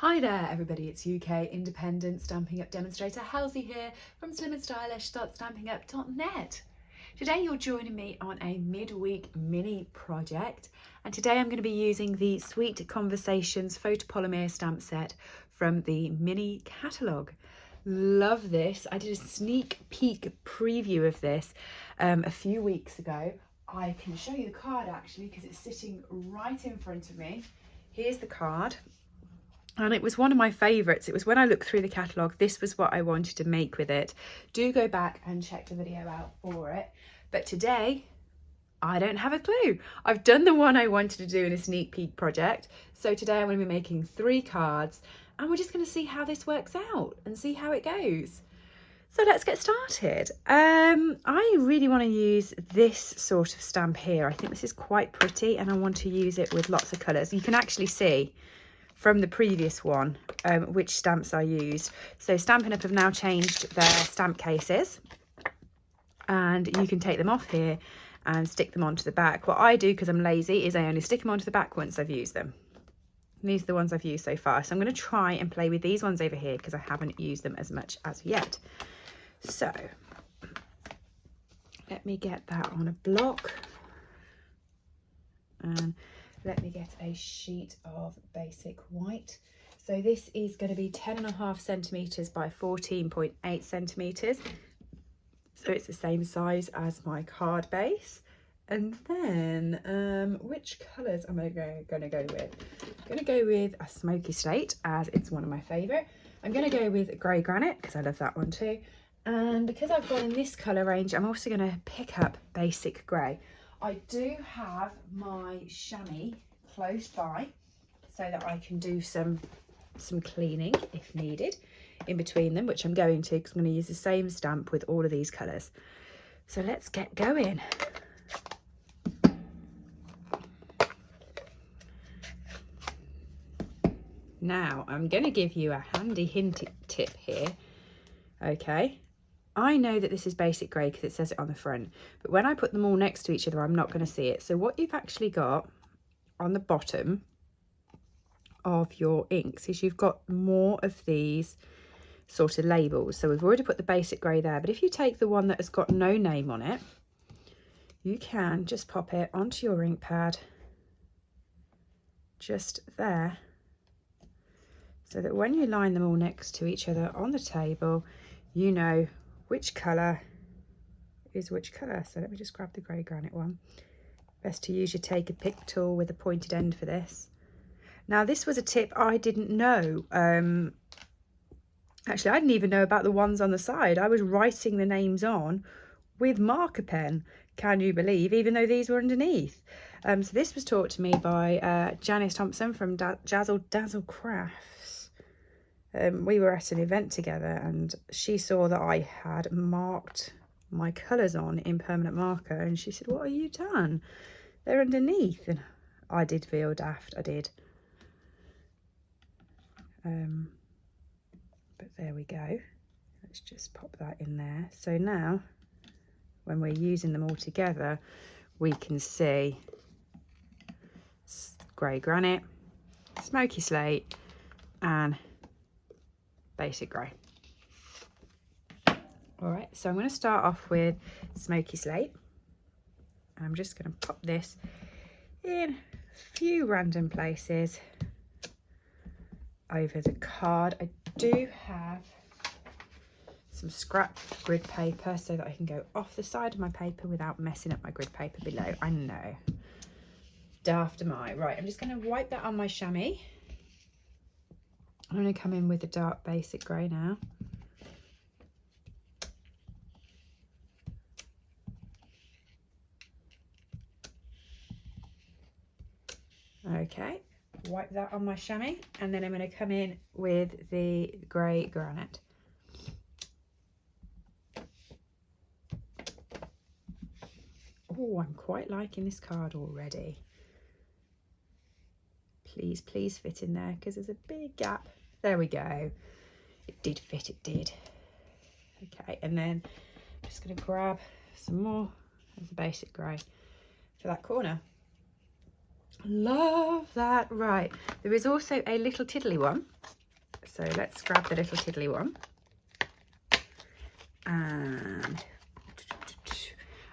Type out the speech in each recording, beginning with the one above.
Hi there everybody, it's UK independent Stampin' Up demonstrator Helzie here from SlimmandStylish.stampinup.net. Today you're joining me on a midweek mini project, and today I'm going to be using the Sweet Conversations photopolymer stamp set from the mini catalogue. Love this. I did a sneak peek preview of this a few weeks ago. I can show you the card actually because it's sitting right in front of me. Here's the card. And it was one of my favourites. It was when I looked through the catalogue, this was what I wanted to make with it. Do go back and check the video out for it. But today, I don't have a clue. I've done the one I wanted to do in a sneak peek project. So today I'm going to be making 3 cards and we're just going to see how this works out and see how it goes. So let's get started. I really want to use this sort of stamp here. I think this is quite pretty and I want to use it with lots of colours. You can actually see from the previous one which stamps I used. So Stampin' Up have now changed their stamp cases and you can take them off here and stick them onto the back. What I do, because I'm lazy, is I only stick them onto the back once I've used them. And these are the ones I've used so far. So I'm going to try and play with these ones over here because I haven't used them as much as yet. So let me get that on a block and let me get a sheet of basic white. So this is going to be 10.5 centimetres by 14.8 centimetres. So it's the same size as my card base. And then which colours am I going to go with? I'm going to go with a smoky slate as it's one of my favourite. I'm going to go with grey granite because I love that one too. And because I've gone in this colour range, I'm also going to pick up basic grey. I do have my chamois close by so that I can do some cleaning if needed in between them, which I'm going to because I'm going to use the same stamp with all of these colours. So let's get going. Now I'm going to give you a handy hint tip here. Okay, I know that this is basic grey because it says it on the front, but when I put them all next to each other, I'm not going to see it. So what you've actually got on the bottom of your inks is you've got more of these sort of labels. So we've already put the basic grey there, but if you take the one that has got no name on it, you can just pop it onto your ink pad just there, so that when you line them all next to each other on the table, you know which colour is which colour. So let me just grab the grey granite one. Best to use your take a pick tool with a pointed end for this. Now this was a tip I didn't know. Actually, I didn't even know about the ones on the side. I was writing the names on with marker pen, can you believe, even though these were underneath. So this was taught to me by Janice Thompson from Dazzle Crafts. We were at an event together and she saw that I had marked my colours on in permanent marker and she said, "What have you done? They're underneath." And I did feel daft, I did. But there we go. Let's just pop that in there. So now when we're using them all together, we can see grey granite, smoky slate and basic grey. All right, so I'm going to start off with smoky slate. I'm just going to pop this in a few random places over the card. I do have some scrap grid paper so that I can go off the side of my paper without messing up my grid paper below. I know, daft am I. Right, I'm just going to wipe that on my chamois. I'm going to come in with a dark basic grey now. Okay, wipe that on my chamois, and then I'm going to come in with the grey granite. Oh, I'm quite liking this card already. Please, please fit in there because there's a big gap. There we go. It did fit, it did. Okay, and then I'm just going to grab some more of the basic grey for that corner. Love that. Right, there is also a little tiddly one, so let's grab the little tiddly one. And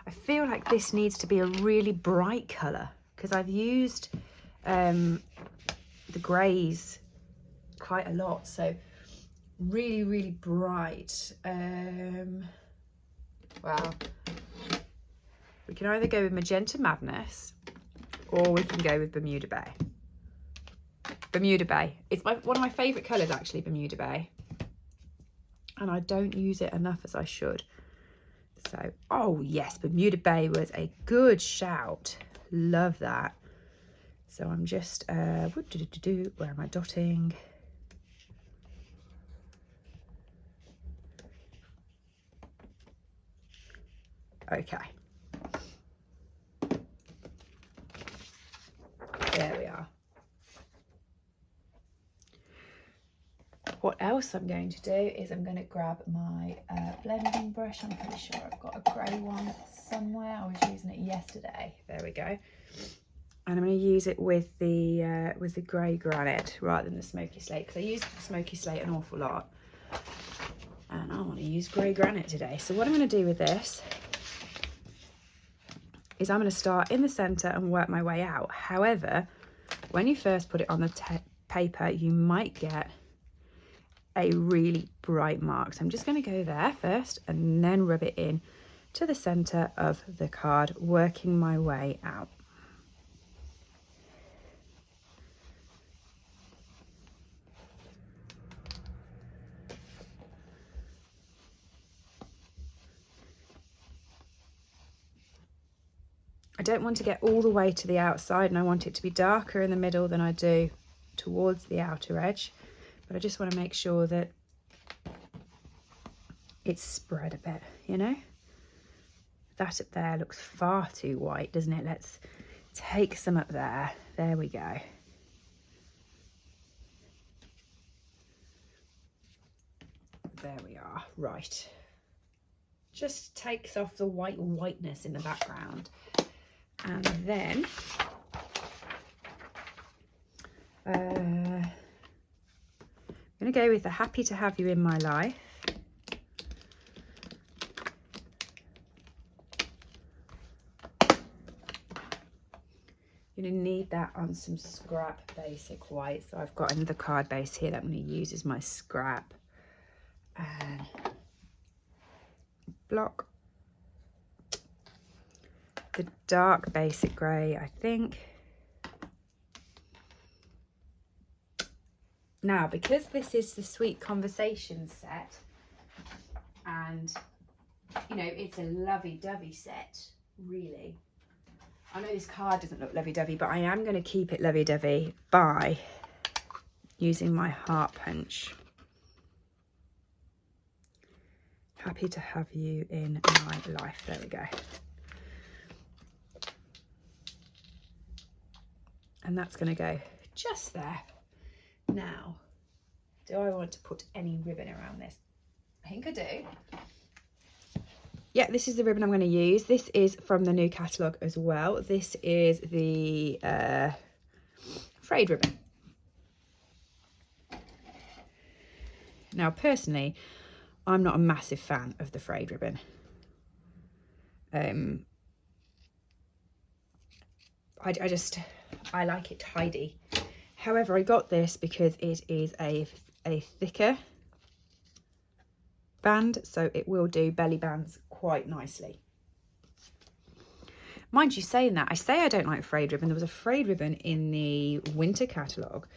I feel like this needs to be a really bright colour because I've used the greys quite a lot, so really, really bright. Well, we can either go with Magenta Madness or we can go with Bermuda Bay. Bermuda Bay. It's one of my favourite colours actually, Bermuda Bay. And I don't use it enough as I should. So, oh yes, Bermuda Bay was a good shout. Love that. So I'm just, where am I dotting? Okay. There we are. What else I'm going to do is I'm going to grab my blending brush. I'm pretty sure I've got a grey one somewhere. I was using it yesterday. There we go. And I'm going to use it with the grey granite rather than the smoky slate, because I use the smoky slate an awful lot. And I want to use grey granite today. So what I'm going to do with this is I'm going to start in the centre and work my way out. However, when you first put it on the paper, you might get a really bright mark. So I'm just going to go there first and then rub it in to the centre of the card, working my way out. I don't want to get all the way to the outside, and I want it to be darker in the middle than I do towards the outer edge, but I just want to make sure that it's spread a bit, you know. That up there looks far too white, doesn't it? Let's take some up there. There we go. There we are. Right. Just takes off the whiteness in the background. And then I'm going to go with the Happy to Have You in My Life. You're going to need that on some scrap basic white. So I've got another card base here that I'm going to use as my scrap. And block the dark basic grey, I think. Now, because this is the Sweet Conversation set, and you know, it's a lovey-dovey set, really. I know this card doesn't look lovey-dovey, but I am going to keep it lovey-dovey by using my heart punch. Happy to have you in my life. There we go. And that's going to go just there. Now, do I want to put any ribbon around this? I think I do. Yeah, this is the ribbon I'm going to use. This is from the new catalogue as well. This is the frayed ribbon. Now, personally, I'm not a massive fan of the frayed ribbon. I like it tidy. However, I got this because it is a thicker band, so it will do belly bands quite nicely. Mind you, saying that, I say I don't like frayed ribbon. There was a frayed ribbon in the winter catalogue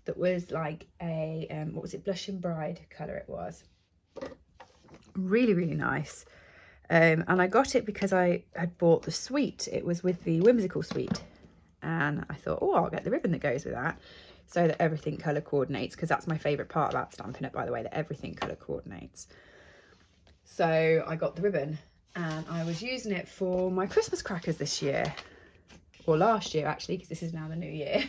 that was like a, what was it, Blush and Bride colour it was. Really, really nice. And I got it because I had bought the suite. It was with the whimsical suite. And I thought, oh, I'll get the ribbon that goes with that so that everything colour coordinates, because that's my favourite part about Stampin' Up, by the way, that everything colour coordinates. So I got the ribbon and I was using it for my Christmas crackers this year, or last year actually, because this is now the new year.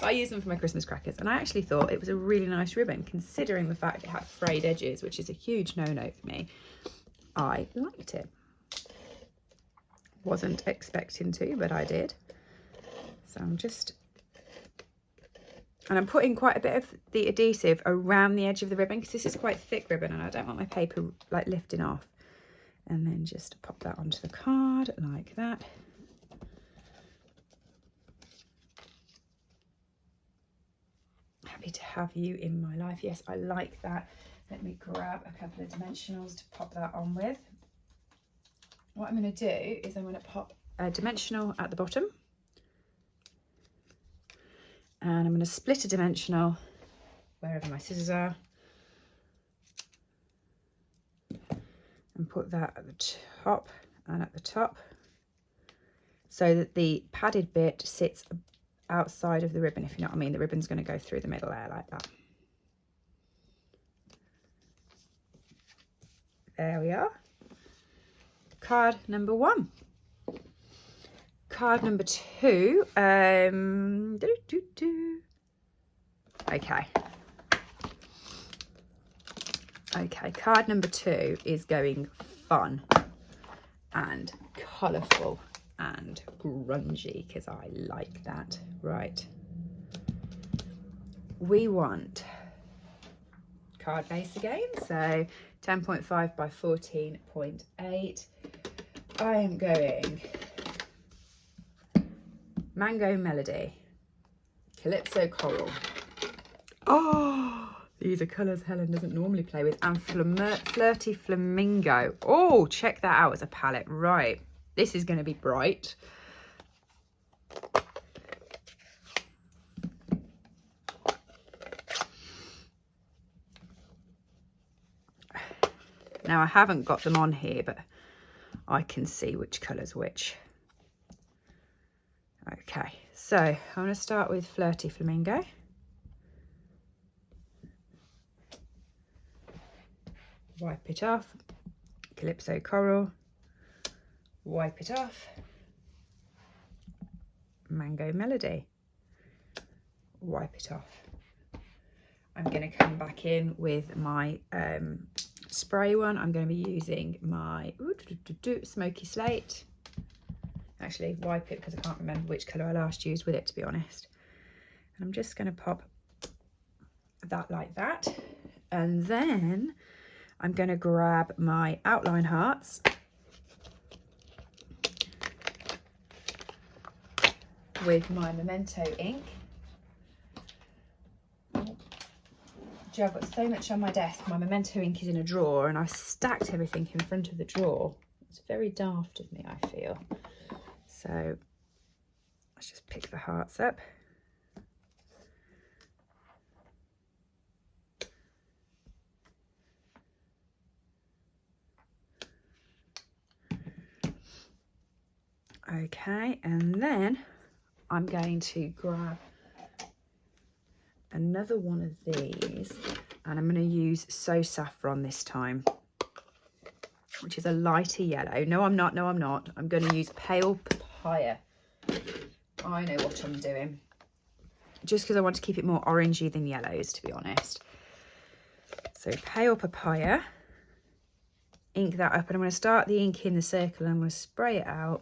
I used them for my Christmas crackers, and I actually thought it was a really nice ribbon, considering the fact it had frayed edges, which is a huge no-no for me. I liked it. Wasn't expecting to, but I did. So I'm putting quite a bit of the adhesive around the edge of the ribbon because this is quite thick ribbon and I don't want my paper like lifting off. And then just pop that onto the card like that. Happy to have you in my life. Yes, I like that. Let me grab a couple of dimensionals to pop that on with. What I'm going to do is I'm going to pop a dimensional at the bottom. And I'm going to split a dimensional wherever my scissors are. And put that at the top and at the top so that the padded bit sits outside of the ribbon, if you know what I mean. The ribbon's going to go through the middle there like that. There we are. Card number 1. Card number 2. Okay, card number 2 is going fun and colourful and grungy because I like that. Right. We want card base again, so 10.5 by 14.8. I am going Mango Melody, Calypso Coral. Oh, these are colours Helen doesn't normally play with. And Flirty Flamingo. Oh, check that out as a palette. Right, this is going to be bright. Now, I haven't got them on here, but I can see which colour's which. Okay, so I'm going to start with Flirty Flamingo. Wipe it off. Calypso Coral. Wipe it off. Mango Melody. Wipe it off. I'm going to come back in with my spray one. I'm going to be using my Smoky Slate. Actually, wipe it because I can't remember which colour I last used with it, to be honest. And I'm just going to pop that like that. And then I'm going to grab my outline hearts with my Memento ink. Joe, I've got so much on my desk. My Memento ink is in a drawer and I've stacked everything in front of the drawer. It's very daft of me, I feel. So let's just pick the hearts up. Okay, and then I'm going to grab another one of these and I'm going to use So Saffron this time, which is a lighter yellow. No, I'm not. I'm going to use Pale Papaya. I know what I'm doing. Just because I want to keep it more orangey than yellows, to be honest. So Pale Papaya. Ink that up and I'm going to start the ink in the circle and I'm going to spray it out.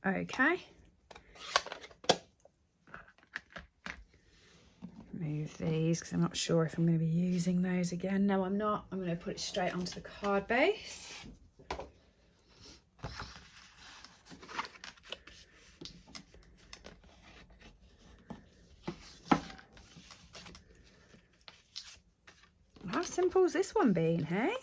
Okay. Move these because I'm not sure if I'm going to be using those again. No, I'm not. I'm going to put it straight onto the card base. How simple has this one been, hey?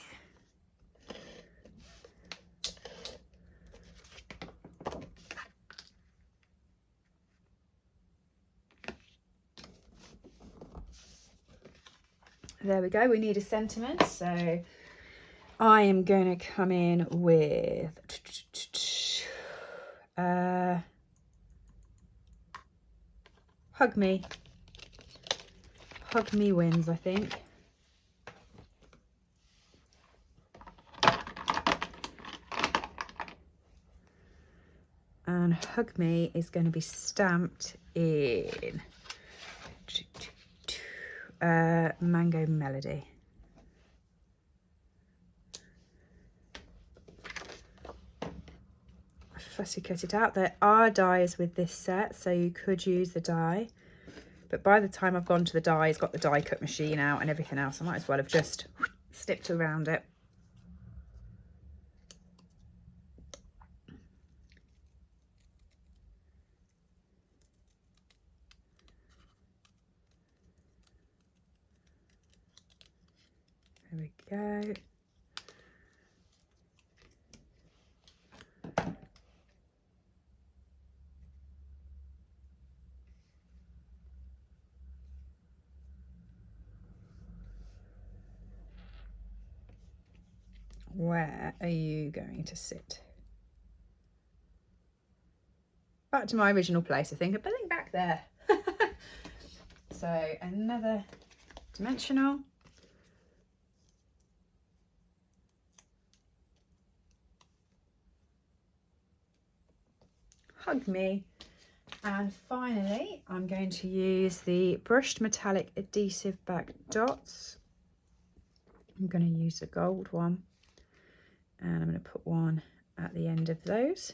There we go. We need a sentiment. So I am going to come in with Hug Me. Hug Me wins, I think. And Hug Me is going to be stamped in Mango Melody. Fussy cut it out. There are dies with this set, so you could use the die, but by the time I've gone to the dies, got the die cut machine out and everything else, I might as well have just snipped around it. There we go. Where are you going to sit? Back to my original place, I think. I think back there. So another dimensional. Hug Me. And finally, I'm going to use the brushed metallic adhesive back dots. I'm going to use the gold one, and I'm going to put one at the end of those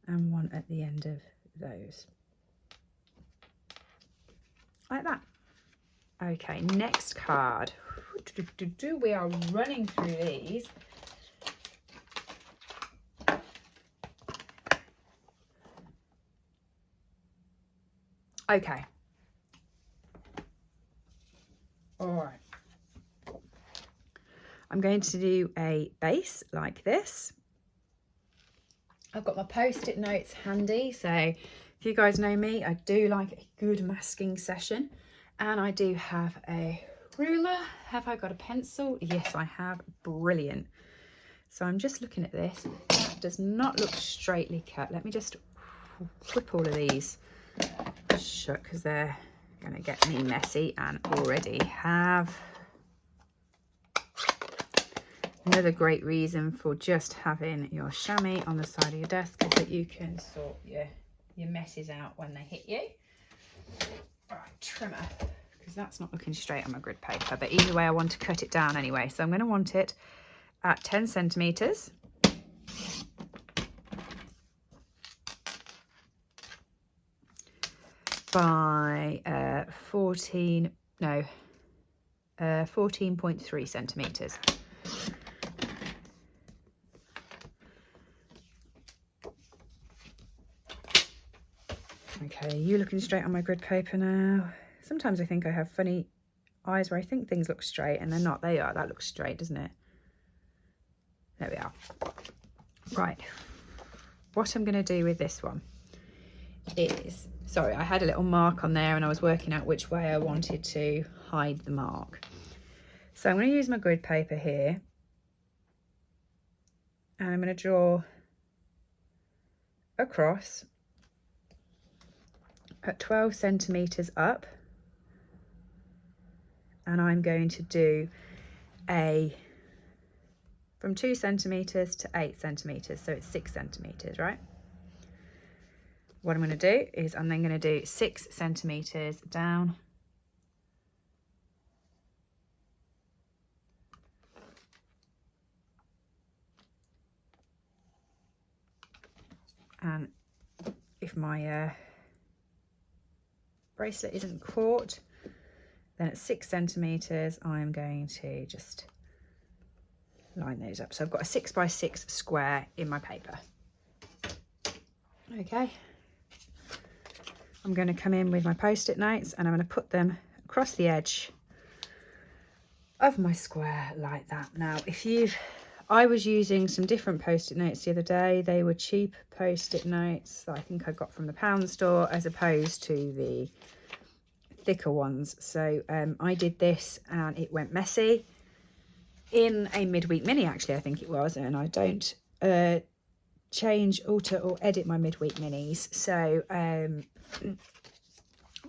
and one at the end of those, like that. Okay, next card. We are running through these. Okay. All right. I'm going to do a base like this. I've got my post-it notes handy, so if you guys know me, I do like a good masking session, and I do have a ruler. Have I got a pencil? Yes, I have. Brilliant. So I'm just looking at this. That does not look straightly cut. Let me just whip all of these shut, because they're going to get me messy and already have. Another great reason for just having your chamois on the side of your desk is that you can sort your messes out when they hit you. All right, trimmer, because that's not looking straight on my grid paper, but either way I want to cut it down anyway, so I'm going to want it at 10 centimeters. By 14.3 centimeters. Okay, you looking straight on my grid paper now. Sometimes I think I have funny eyes where I think things look straight and they're not. They are. That looks straight, doesn't it? There we are. Right. What I'm going to do with this one is, sorry, I had a little mark on there and I was working out which way I wanted to hide the mark. So I'm going to use my grid paper here, and I'm going to draw across at 12 centimeters up, and I'm going to do a from 2 centimeters to 8 centimeters, so it's 6 centimeters, right? What I'm going to do is I'm then going to do 6 centimeters down, and if my bracelet isn't caught, then at 6 centimeters I'm going to just line those up. So I've got a 6 by 6 square in my paper. Okay, I'm going to come in with my post-it notes and I'm going to put them across the edge of my square like that. Now, I was using some different post-it notes the other day. They were cheap post-it notes that I think I got from the pound store, as opposed to the thicker ones. So I did this and it went messy in a midweek mini, actually, I think it was, and I don't change, alter or edit my midweek minis, so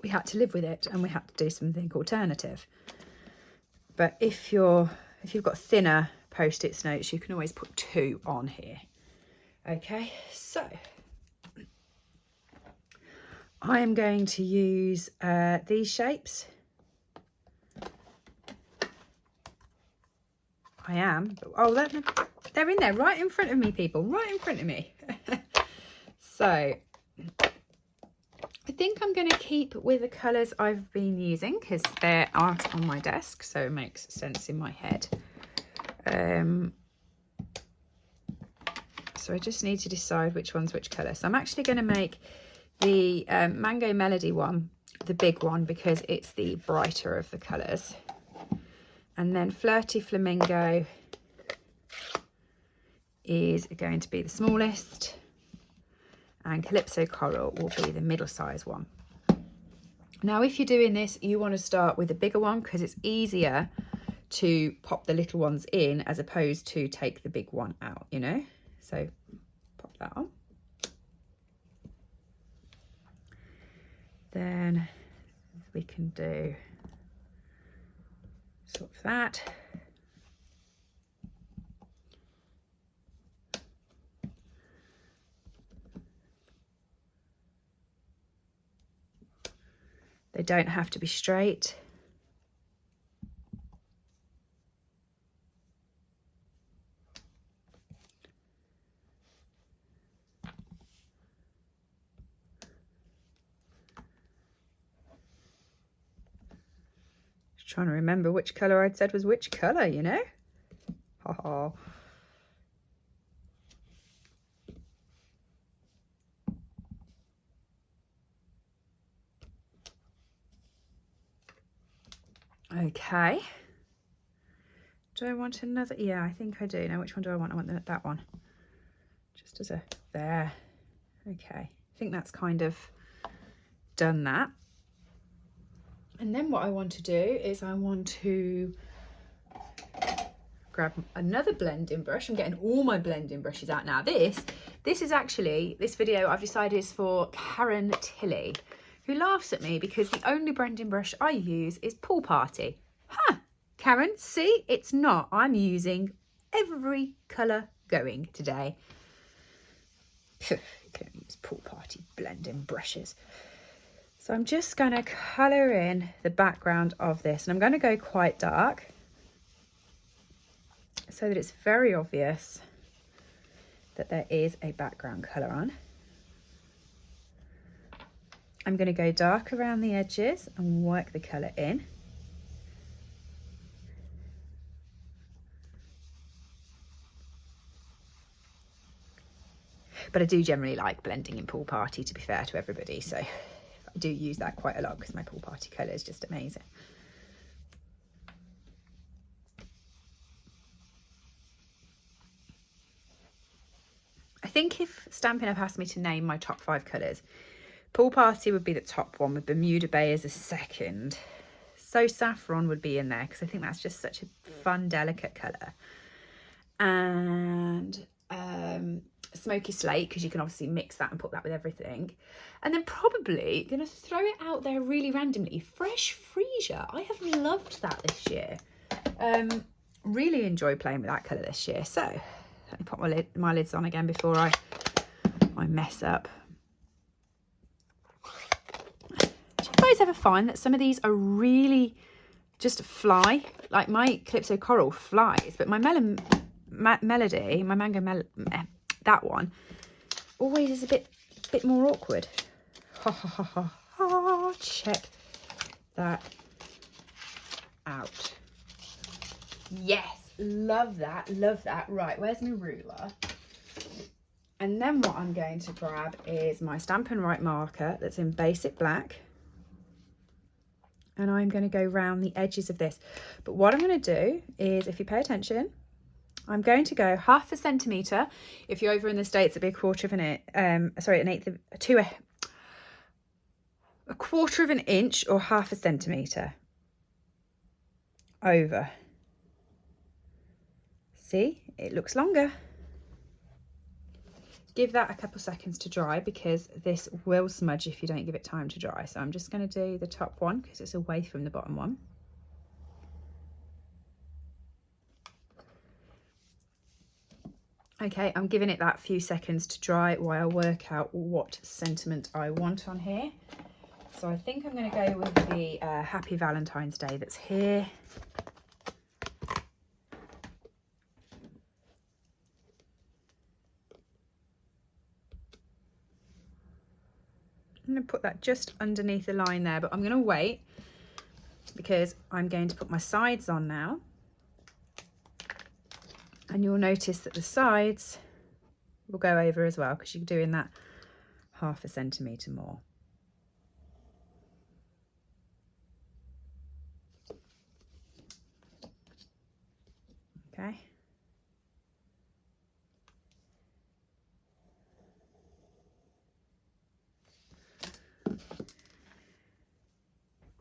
we had to live with it and we had to do something alternative. But if you've got thinner post-it notes, you can always put 2 on here. Okay, so I am going to use these shapes. I am. Oh, they're in there right in front of me, people, right in front of me. So I think I'm going to keep with the colours I've been using because they're out on my desk, so it makes sense in my head. So I just need to decide which one's which colour. So I'm actually going to make the Mango Melody one the big one because it's the brighter of the colours. And then Flirty Flamingo is going to be the smallest. And Calypso Coral will be the middle size one. Now, if you're doing this, you want to start with a bigger one because it's easier to pop the little ones in as opposed to take the big one out, you know? So pop that on. Then we can do sort of that. They don't have to be straight. Just trying to remember which colour I'd said was which colour, you know? Ha ha. Okay. Do I want another? Yeah, I think I do. Now, which one do I want? I want that one. Just as a there. Okay. I think that's kind of done that. And then what I want to do is I want to grab another blending brush. I'm getting all my blending brushes out now. This is actually, this video I've decided is for Karen Tilley, who laughs at me because the only blending brush I use is Pool Party. Huh, Karen, see, it's not. I'm using every colour going today. Can't use Pool Party blending brushes. So I'm just going to colour in the background of this, and I'm going to go quite dark so that it's very obvious that there is a background colour on. I'm going to go dark around the edges and work the colour in. But I do generally like blending in Pool Party, to be fair to everybody, so I do use that quite a lot because my Pool Party colour is just amazing. I think if Stampin' Up asked me to name my top 5 colours, Pool Party would be the top one with Bermuda Bay as a second. So Saffron would be in there because I think that's just such a fun, delicate colour. And Smoky Slate, because you can obviously mix that and put that with everything. And then probably going to throw it out there really randomly, Fresh Freesia. I have loved that this year. Really enjoyed playing with that colour this year. So let me pop my lids on again before I mess up. Do you guys ever find that some of these are really just fly? Like my Calypso Coral flies, but my Melody, my Mango that one always is a bit more awkward. Ha ha ha ha ha. Check that out. Yes, love that, love that. Right, where's my ruler? And then what I'm going to grab is my Stampin' Right marker that's in basic black. And I'm going to go round the edges of this. But what I'm going to do is, if you pay attention, I'm going to go 1/2 centimetre. If you're over in the States, it'd be a 1/4 of an inch or 1/2 centimetre over. See, it looks longer. Give that a couple seconds to dry because this will smudge if you don't give it time to dry. So I'm just going to do the top one because it's away from the bottom one. Okay, I'm giving it that few seconds to dry while I work out what sentiment I want on here. So I think I'm going to go with the Happy Valentine's Day that's here. I'm going to put that just underneath the line there, but I'm going to wait because I'm going to put my sides on now. And you'll notice that the sides will go over as well because you're doing that 1/2 centimetre more. Okay.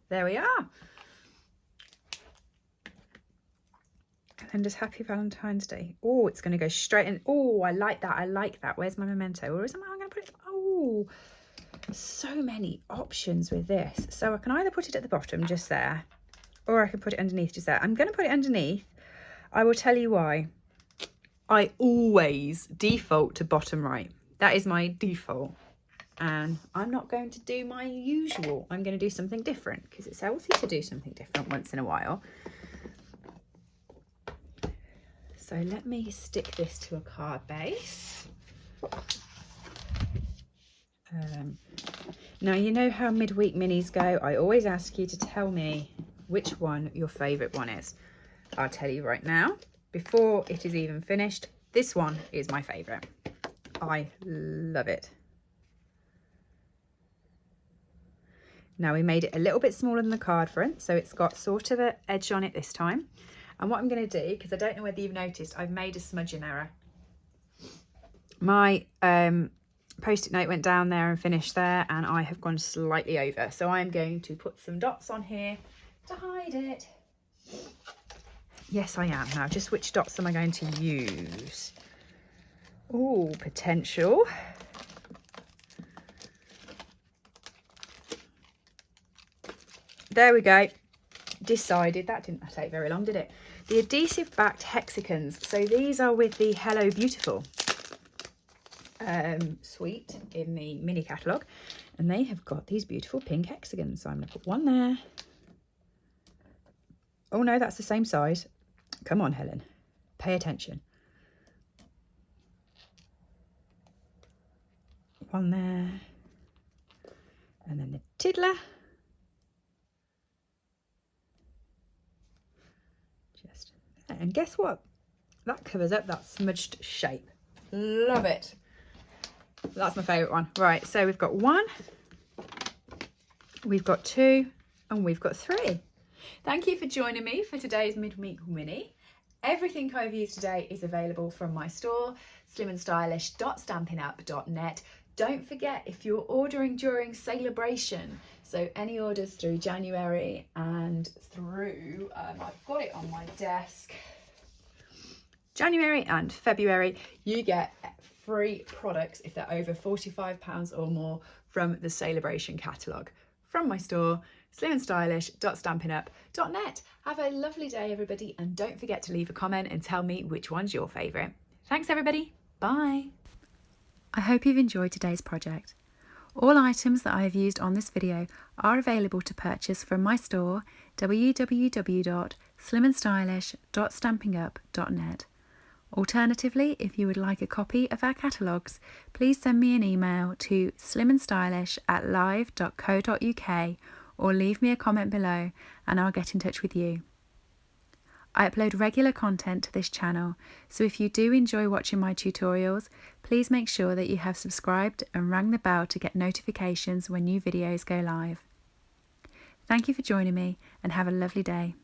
There we are. And just Happy Valentine's Day. Oh, it's going to go straight in. Oh, I like that. I like that. Where's my memento? Or is I'm going to put it? Oh, so many options with this. So I can either put it at the bottom just there, or I can put it underneath just there. I'm going to put it underneath. I will tell you why. I always default to bottom right. That is my default. And I'm not going to do my usual. I'm going to do something different because it's healthy to do something different once in a while. So let me stick this to a card base. Now, you know how midweek minis go. I always ask you to tell me which one your favourite one is. I'll tell you right now, before it is even finished, this one is my favourite. I love it. Now we made it a little bit smaller than the card front, so it's got sort of an edge on it this time. And what I'm going to do, because I don't know whether you've noticed, I've made a smudging error. My post-it note went down there and finished there, and I have gone slightly over. So I'm going to put some dots on here to hide it. Yes, I am. Now, just which dots am I going to use? Oh, potential. There we go. Decided. That didn't take very long, did it? The adhesive backed hexagons. So these are with the Hello Beautiful suite in the mini catalogue, and they have got these beautiful pink hexagons. So I'm going to put one there. Oh no, that's the same size. Come on, Helen, pay attention. One there, and then the tiddler. Just there. And guess what? That covers up that smudged shape. Love it. That's my favourite one. Right, so we've got 1, we've got 2, and we've got 3. Thank you for joining me for today's midweek mini. Everything I've used today is available from my store, SlimmandStylish.stampinup.net. Don't forget, if you're ordering during celebration, so any orders through January and through, I've got it on my desk, January and February, you get free products if they're over £45 or more from the celebration catalogue. From my store, SlimmandStylish.stampinup.net. Have a lovely day, everybody, and don't forget to leave a comment and tell me which one's your favourite. Thanks, everybody. Bye. I hope you've enjoyed today's project. All items that I have used on this video are available to purchase from my store, www.SlimmandStylish.stampinup.net. Alternatively, if you would like a copy of our catalogues, please send me an email to slimandstylish@live.co.uk or leave me a comment below and I'll get in touch with you. I upload regular content to this channel, so if you do enjoy watching my tutorials, please make sure that you have subscribed and rang the bell to get notifications when new videos go live. Thank you for joining me and have a lovely day.